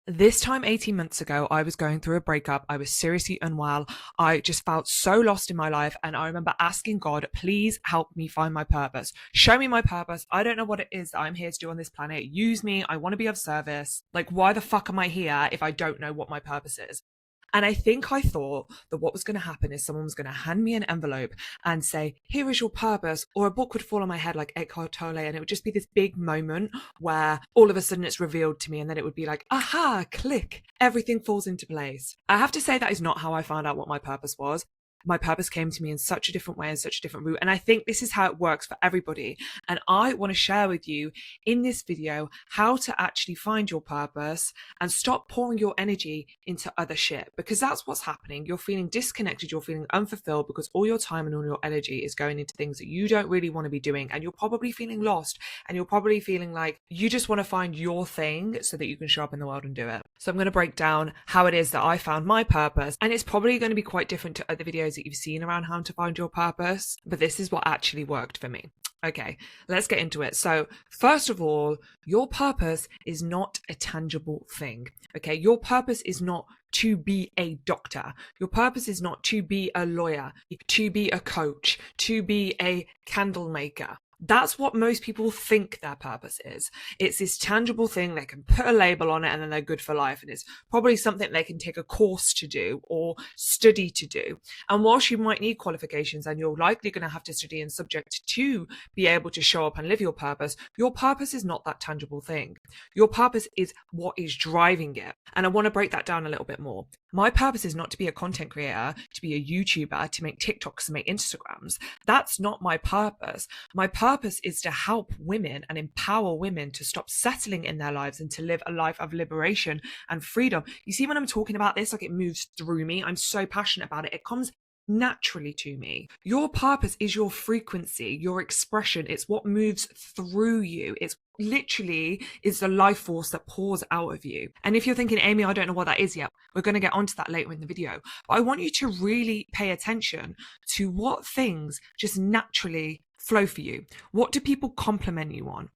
This time 18 months ago, I was going through a breakup. I was seriously unwell. I just felt so lost in my life. And I remember asking God, please help me find my purpose. Show me my purpose. I don't know what it is that I'm here to do on this planet. Use me. I want to be of service. Like, why the fuck am I here if I don't know what my purpose is? And I think I thought that what was going to happen is someone was going to hand me an envelope and say, here is your purpose, or a book would fall on my head like Eckhart Tolle, and it would just be this big moment where all of a sudden it's revealed to me, and then it would be like, aha, click, everything falls into place. I have to say that is not how I found out what my purpose was. My purpose came to me in such a different way and such a different route. And I think this is how it works for everybody. And I want to share with you in this video how to actually find your purpose and stop pouring your energy into other shit, because that's what's happening. You're feeling disconnected. You're feeling unfulfilled because all your time and all your energy is going into things that you don't really want to be doing. And you're probably feeling lost, and you're probably feeling like you just want to find your thing so that you can show up in the world and do it. So I'm going to break down how it is that I found my purpose. And it's probably going to be quite different to other videos that you've seen around how to find your purpose, but this is what actually worked for me. Okay, let's get into it. So first of all, your purpose is not a tangible thing. Okay, your purpose is not to be a doctor. Your purpose is not to be a lawyer, to be a coach, to be a candle maker. That's what most people think their purpose is. It's this tangible thing they can put a label on it and then they're good for life. And it's probably something they can take a course to do or study to do. And whilst you might need qualifications and you're likely going to have to study in subject to be able to show up and live your purpose is not that tangible thing. Your purpose is what is driving it. And I want to break that down a little bit more. My purpose is not to be a content creator, to be a YouTuber, to make TikToks, to make Instagrams. That's not my purpose. My purpose is to help women and empower women to stop settling in their lives and to live a life of liberation and freedom. You see, when I'm talking about this, like, it moves through me. I'm so passionate about it. It comes naturally to me. Your purpose is your frequency, your expression. It's what moves through you. It's literally is the life force that pours out of you. And if you're thinking, Amy, I don't know what that is yet, we're going to get onto that later in the video. But I want you to really pay attention to what things just naturally flow for you. What do people compliment you on?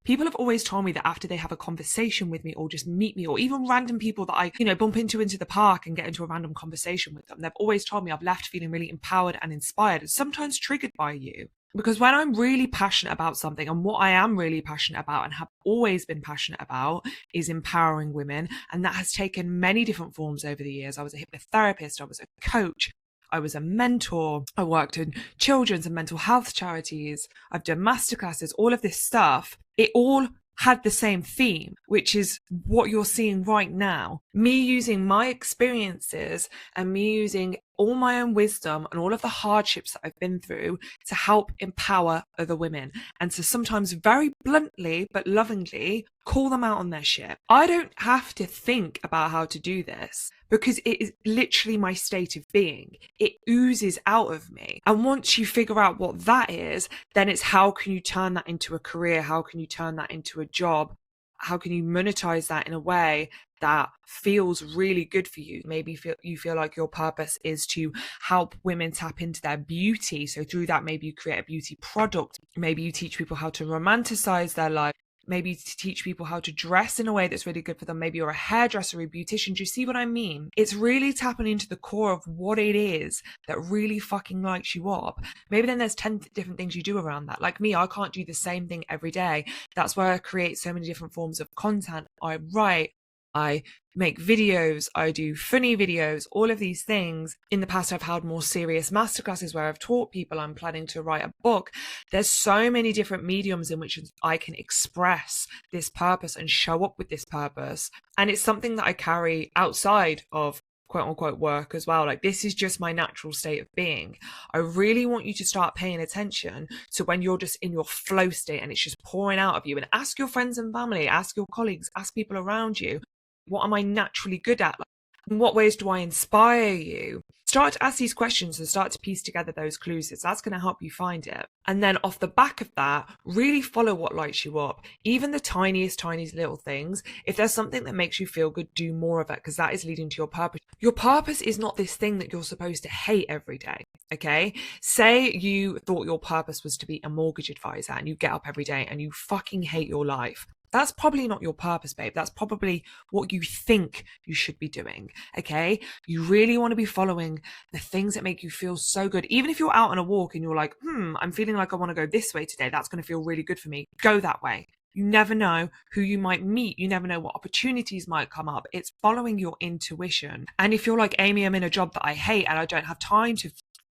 People have always told me that after they have a conversation with me or just meet me, or even random people that I, bump into the park and get into a random conversation with them, they've always told me I've left feeling really empowered and inspired, and sometimes triggered by you. Because when I'm really passionate about something, and what I am really passionate about and have always been passionate about is empowering women, and that has taken many different forms over the years. I was a hypnotherapist, I was a coach, I was a mentor, I worked in children's and mental health charities, I've done masterclasses, all of this stuff. It all had the same theme, which is what you're seeing right now. Me using my experiences and me using all my own wisdom and all of the hardships that I've been through to help empower other women, and to sometimes very bluntly but lovingly call them out on their shit. I don't have to think about how to do this because it is literally my state of being. It oozes out of me. And once you figure out what that is, then it's how can you turn that into a career? How can you turn that into a job? How can you monetize that in a way that feels really good for you? Maybe you feel like your purpose is to help women tap into their beauty. So through that, maybe you create a beauty product. Maybe you teach people how to romanticize their life. Maybe to teach people how to dress in a way that's really good for them. Maybe you're a hairdresser or a beautician. Do you see what I mean? It's really tapping into the core of what it is that really fucking lights you up. Maybe then there's 10 different things you do around that. Like me, I can't do the same thing every day. That's why I create so many different forms of content. I write, I make videos, I do funny videos, all of these things. In the past, I've held more serious masterclasses where I've taught people. I'm planning to write a book. There's so many different mediums in which I can express this purpose and show up with this purpose. And it's something that I carry outside of quote unquote work as well. Like, this is just my natural state of being. I really want you to start paying attention to when you're just in your flow state and it's just pouring out of you. And ask your friends and family, ask your colleagues, ask people around you, what am I naturally good at? In what ways do I inspire you? Start to ask these questions and start to piece together those clues. That's going to help you find it. And then off the back of that, really follow what lights you up. Even the tiniest little things. If there's something that makes you feel good, do more of it, because that is leading to your purpose. Your purpose is not this thing that you're supposed to hate every day. Okay? Say you thought your purpose was to be a mortgage advisor and you get up every day and you fucking hate your life. That's probably not your purpose, babe. That's probably what you think you should be doing. Okay. You really want to be following the things that make you feel so good. Even if you're out on a walk and you're like, I'm feeling like I want to go this way today. That's going to feel really good for me. Go that way. You never know who you might meet. You never know what opportunities might come up. It's following your intuition. And if you're like, Amy, I'm in a job that I hate and I don't have time to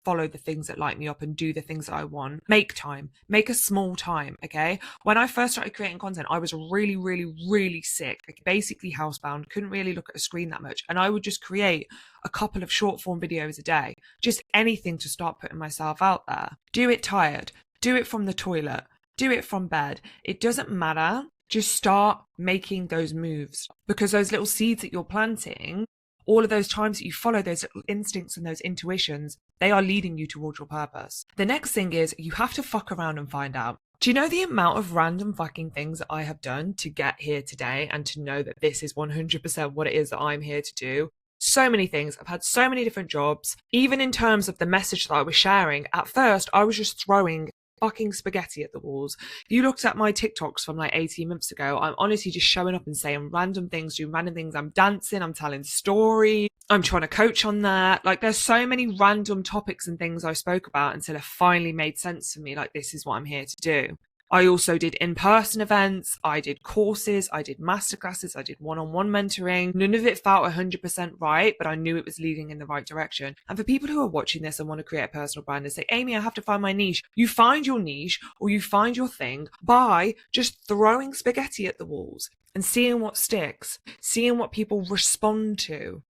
follow the things that light me up and do the things that I want, make time, make a small time. Okay. When I first started creating content, I was really, really, really sick, like basically housebound, couldn't really look at a screen that much. And I would just create a couple of short form videos a day, just anything to start putting myself out there. Do it tired, do it from the toilet, do it from bed. It doesn't matter. Just start making those moves, because those little seeds that you're planting, all of those times that you follow those little instincts and those intuitions, they are leading you towards your purpose. The next thing is you have to fuck around and find out. Do you know the amount of random fucking things that I have done to get here today and to know that this is 100% what it is that I'm here to do? So many things. I've had so many different jobs. Even in terms of the message that I was sharing, at first I was just throwing fucking spaghetti at the walls. If you looked at my TikToks from like 18 months ago, I'm honestly just showing up and saying random things, doing random things. I'm dancing, I'm telling stories, I'm trying to coach on that. Like there's so many random topics and things I spoke about until it finally made sense for me. Like, this is what I'm here to do. I also did in-person events, I did courses, I did masterclasses, I did one-on-one mentoring. None of it felt 100% right, but I knew it was leading in the right direction. And for people who are watching this and want to create a personal brand and say, Amy, I have to find my niche. You find your niche or you find your thing by just throwing spaghetti at the walls and seeing what sticks, seeing what people respond to,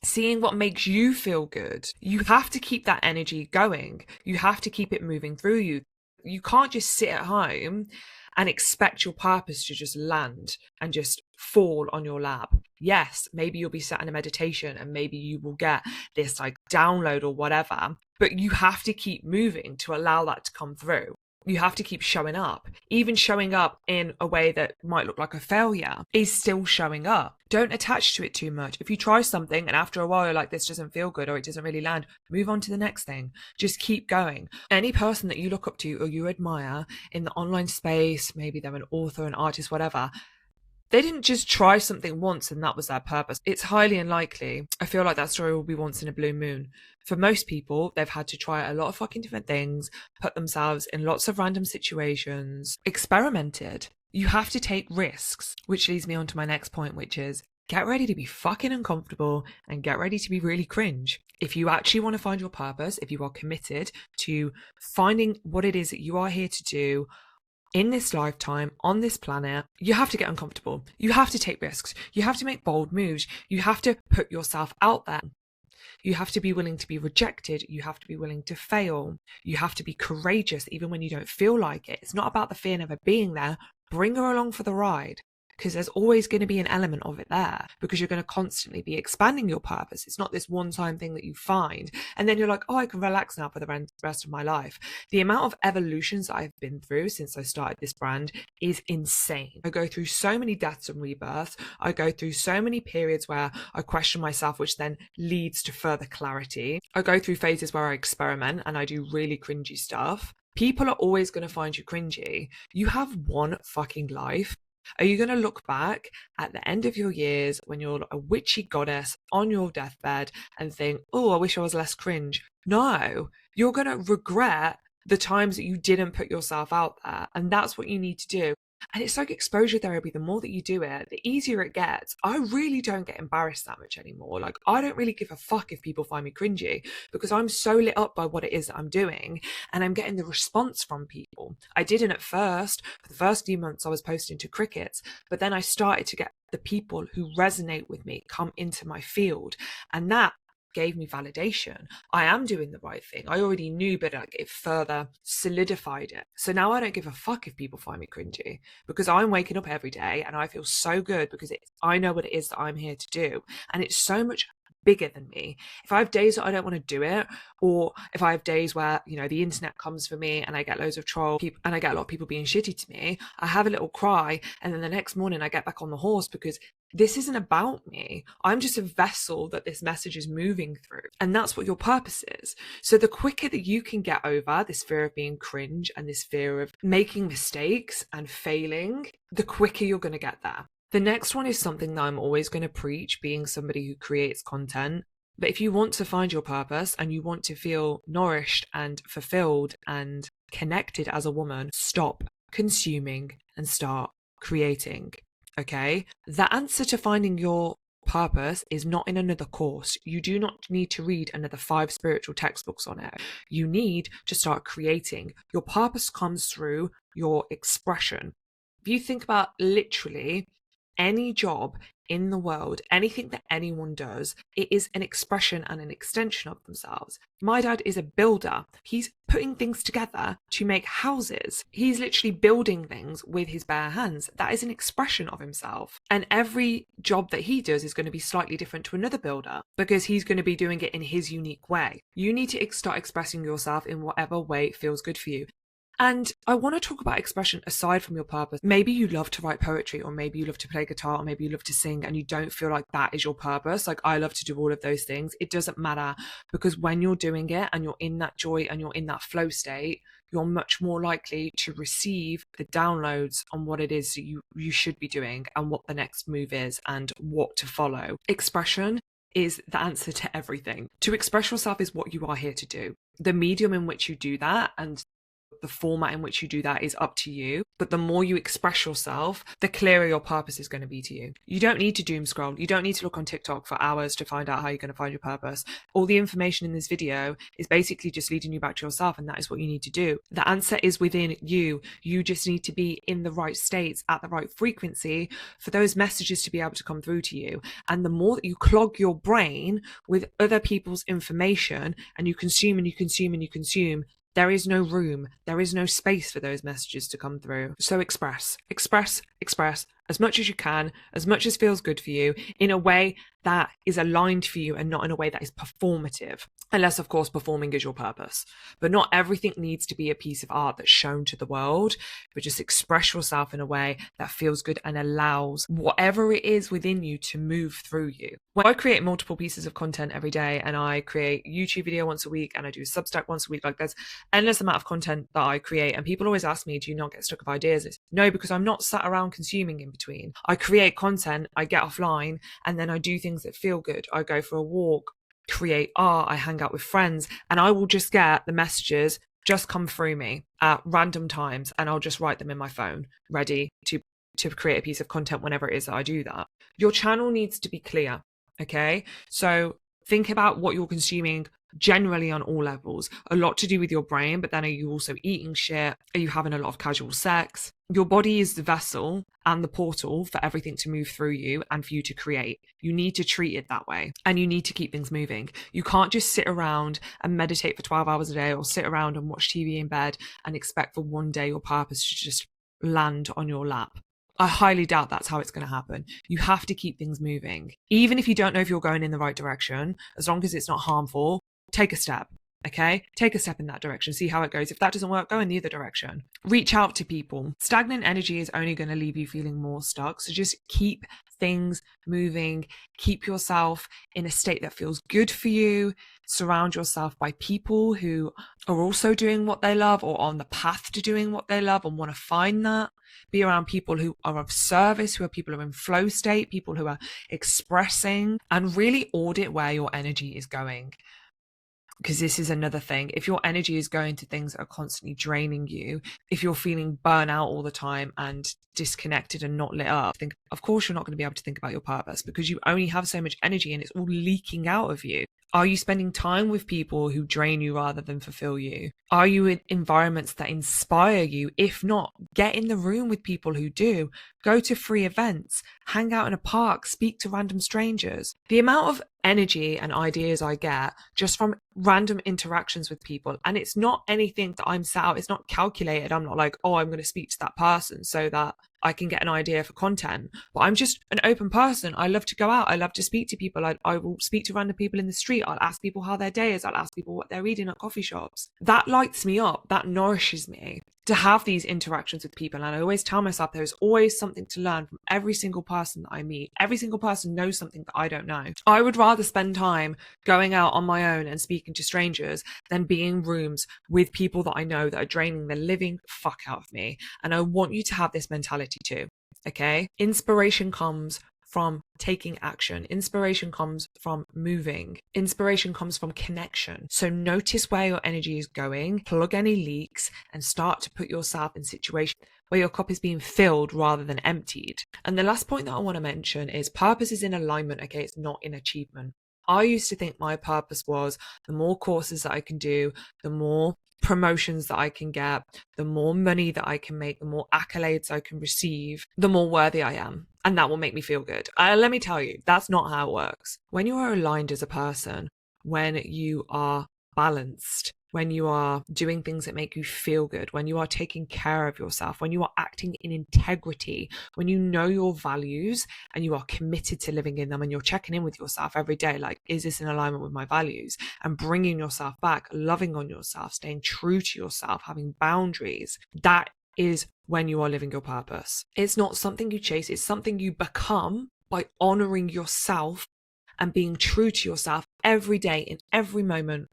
seeing what makes you feel good. You have to keep that energy going. You have to keep it moving through you. You can't just sit at home and expect your purpose to just land and just fall on your lap. Yes, maybe you'll be sat in a meditation and maybe you will get this like download or whatever, but you have to keep moving to allow that to come through. You have to keep showing up. Even showing up in a way that might look like a failure is still showing up. Don't attach to it too much. If you try something and after a while you're like, this doesn't feel good or it doesn't really land, move on to the next thing. Just keep going. Any person that you look up to or you admire in the online space, maybe they're an author, an artist, whatever, they didn't just try something once and that was their purpose. It's highly unlikely. I feel like that story will be once in a blue moon. For most people, they've had to try a lot of fucking different things, put themselves in lots of random situations, experimented. You have to take risks, which leads me on to my next point, which is get ready to be fucking uncomfortable and get ready to be really cringe. If you actually want to find your purpose, if you are committed to finding what it is that you are here to do, in this lifetime, on this planet, you have to get uncomfortable. You have to take risks. You have to make bold moves. You have to put yourself out there. You have to be willing to be rejected. You have to be willing to fail. You have to be courageous even when you don't feel like it. It's not about the fear never being there. Bring her along for the ride, because there's always going to be an element of it there, because you're going to constantly be expanding your purpose. It's not this one-time thing that you find and then you're like, oh, I can relax now for the rest of my life. The amount of evolutions that I've been through since I started this brand is insane. I go through so many deaths and rebirths. I go through so many periods where I question myself, which then leads to further clarity. I go through phases where I experiment and I do really cringy stuff. People are always going to find you cringy. You have one fucking life. Are you going to look back at the end of your years when you're a witchy goddess on your deathbed and think, oh, I wish I was less cringe? No, you're going to regret the times that you didn't put yourself out there. And that's what you need to do. And it's like exposure therapy. The more that you do it, the easier it gets. I really don't get embarrassed that much anymore. Like, I don't really give a fuck if people find me cringy, because I'm so lit up by what it is that I'm doing and I'm getting the response from people. I didn't at first. For the first few months I was posting to crickets, but then I started to get the people who resonate with me come into my field, and that gave me validation. I am doing the right thing. I already knew, but it further solidified it. So now I don't give a fuck if people find me cringy, because I'm waking up every day and I feel so good because I know what it is that I'm here to do. And it's so much bigger than me. If I have days that I don't want to do it, or if I have days where, you know, the internet comes for me and I get loads of troll and I get a lot of people being shitty to me, I have a little cry and then the next morning I get back on the horse, because This isn't about me. I'm just a vessel that this message is moving through. And that's what your purpose is. So the quicker that you can get over this fear of being cringe and this fear of making mistakes and failing, the quicker you're going to get there. The next one is something that I'm always going to preach, being somebody who creates content. But if you want to find your purpose and you want to feel nourished and fulfilled and connected as a woman, stop consuming and start creating. Okay? The answer to finding your purpose is not in another course. You do not need to read another 5 spiritual textbooks on it. You need to start creating. Your purpose comes through your expression. If you think about literally any job in the world, anything that anyone does, it is an expression and an extension of themselves. My dad is a builder. He's putting things together to make houses. He's literally building things with his bare hands. That is an expression of himself. And every job that he does is going to be slightly different to another builder because he's going to be doing it in his unique way. You need to start expressing yourself in whatever way feels good for you. And I want to talk about expression aside from your purpose. Maybe you love to write poetry, or maybe you love to play guitar, or maybe you love to sing and you don't feel like that is your purpose. Like, I love to do all of those things. It doesn't matter, because when you're doing it and you're in that joy and you're in that flow state, you're much more likely to receive the downloads on what it is that you should be doing and what the next move is and what to follow. Expression is the answer to everything. To express yourself is what you are here to do. The medium in which you do that and the format in which you do that is up to you. But the more you express yourself, the clearer your purpose is going to be to you. You don't need to doom scroll. You don't need to look on TikTok for hours to find out how you're going to find your purpose. All the information in this video is basically just leading you back to yourself, and that is what you need to do. The answer is within you. You just need to be in the right states at the right frequency for those messages to be able to come through to you. And the more that you clog your brain with other people's information and you consume and you consume and you consume, there is no room, there is no space for those messages to come through. So express as much as you can, as much as feels good for you, in a way that is aligned for you and not in a way that is performative. Unless, of course, performing is your purpose. But not everything needs to be a piece of art that's shown to the world, but just express yourself in a way that feels good and allows whatever it is within you to move through you. When I create multiple pieces of content every day, and I create YouTube video once a week, and I do Substack once a week, like, there's endless amount of content that I create, and people always ask me, do you not get stuck of ideas? No, because I'm not sat around consuming in between. I create content, I get offline, and then I do things that feel good. I go for a walk, create art, I hang out with friends, and I will just get the messages just come through me at random times, and I'll just write them in my phone, ready to create a piece of content whenever it is that I do that. Your channel needs to be clear, okay? So think about what you're consuming generally on all levels. A lot to do with your brain, but then are you also eating shit? Are you having a lot of casual sex? Your body is the vessel and the portal for everything to move through you and for you to create. You need to treat it that way, and you need to keep things moving. You can't just sit around and meditate for 12 hours a day, or sit around and watch TV in bed and expect for one day your purpose to just land on your lap. I highly doubt that's how it's going to happen. You have to keep things moving. Even if you don't know if you're going in the right direction, as long as it's not harmful, take a step, okay? Take a step in that direction, see how it goes. If that doesn't work, go in the other direction. Reach out to people. Stagnant energy is only going to leave you feeling more stuck. So just keep things moving. Keep yourself in a state that feels good for you. Surround yourself by people who are also doing what they love, or on the path to doing what they love and want to find that. Be around people who are of service, who are people who are in flow state, people who are expressing, and really audit where your energy is going. Because this is another thing. If your energy is going to things that are constantly draining you, if you're feeling burnout all the time and disconnected and not lit up, think, of course, you're not going to be able to think about your purpose, because you only have so much energy and it's all leaking out of you. Are you spending time with people who drain you rather than fulfill you? Are you in environments that inspire you? If not, get in the room with people who do. Go to free events, hang out in a park, speak to random strangers. The amount of energy and ideas I get just from random interactions with people, and it's not anything that I'm set out, it's not calculated. I'm not like, oh, I'm going to speak to that person so that I can get an idea for content. But I'm just an open person. I love to go out. I love to speak to people. I will speak to random people in the street. I'll ask people how their day is. I'll ask people what they're reading at coffee shops. That lights me up. That nourishes me. to have these interactions with people. And I always tell myself there's always something to learn from every single person that I meet. Every single person knows something that I don't know. I would rather spend time going out on my own and speaking to strangers than being in rooms with people that I know that are draining the living fuck out of me. And I want you to have this mentality too. Okay? Inspiration comes from taking action. Inspiration comes from moving. Inspiration comes from connection. So notice where your energy is going, plug any leaks, and start to put yourself in situations where your cup is being filled rather than emptied. And the last point that I want to mention is purpose is in alignment, okay? It's not in achievement. I used to think my purpose was the more courses that I can do, the more promotions that I can get, the more money that I can make, the more accolades I can receive, the more worthy I am. And that will make me feel good. Let me tell you, that's not how it works. When you are aligned as a person, when you are balanced, when you are doing things that make you feel good, when you are taking care of yourself, when you are acting in integrity, when you know your values and you are committed to living in them, and you're checking in with yourself every day, like, is this in alignment with my values? And bringing yourself back, loving on yourself, staying true to yourself, having boundaries, that is when you are living your purpose. It's not something you chase, it's something you become by honoring yourself and being true to yourself every day, in every moment.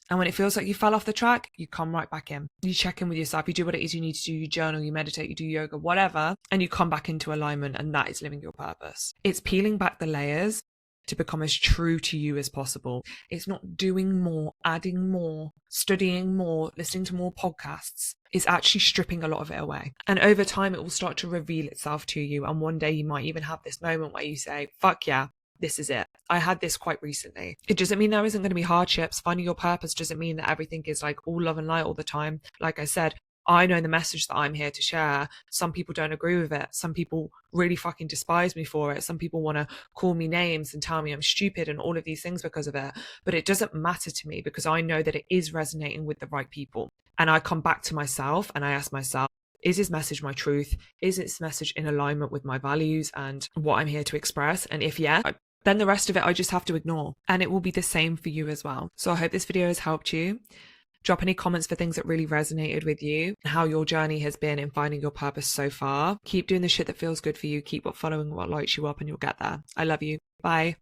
And when it feels like you fell off the track, you come right back in. You check in with yourself, you do what it is you need to do, you journal, you meditate, you do yoga, whatever, and you come back into alignment, and that is living your purpose. It's peeling back the layers to become as true to you as possible. It's not doing more, adding more, studying more, listening to more podcasts. It's actually stripping a lot of it away. And over time, it will start to reveal itself to you. And one day you might even have this moment where you say, fuck yeah, this is it. I had this quite recently. It doesn't mean there isn't going to be hardships. Finding your purpose doesn't mean that everything is like all love and light all the time. Like I said, I know the message that I'm here to share. Some people don't agree with it. Some people really fucking despise me for it. Some people want to call me names and tell me I'm stupid and all of these things because of it. But it doesn't matter to me, because I know that it is resonating with the right people. And I come back to myself and I ask myself, is this message my truth? Is this message in alignment with my values and what I'm here to express? And if yeah, then the rest of it I just have to ignore. And it will be the same for you as well. So I hope this video has helped you. Drop any comments for things that really resonated with you, how your journey has been in finding your purpose so far. Keep doing the shit that feels good for you. Keep following what lights you up, and you'll get there. I love you. Bye.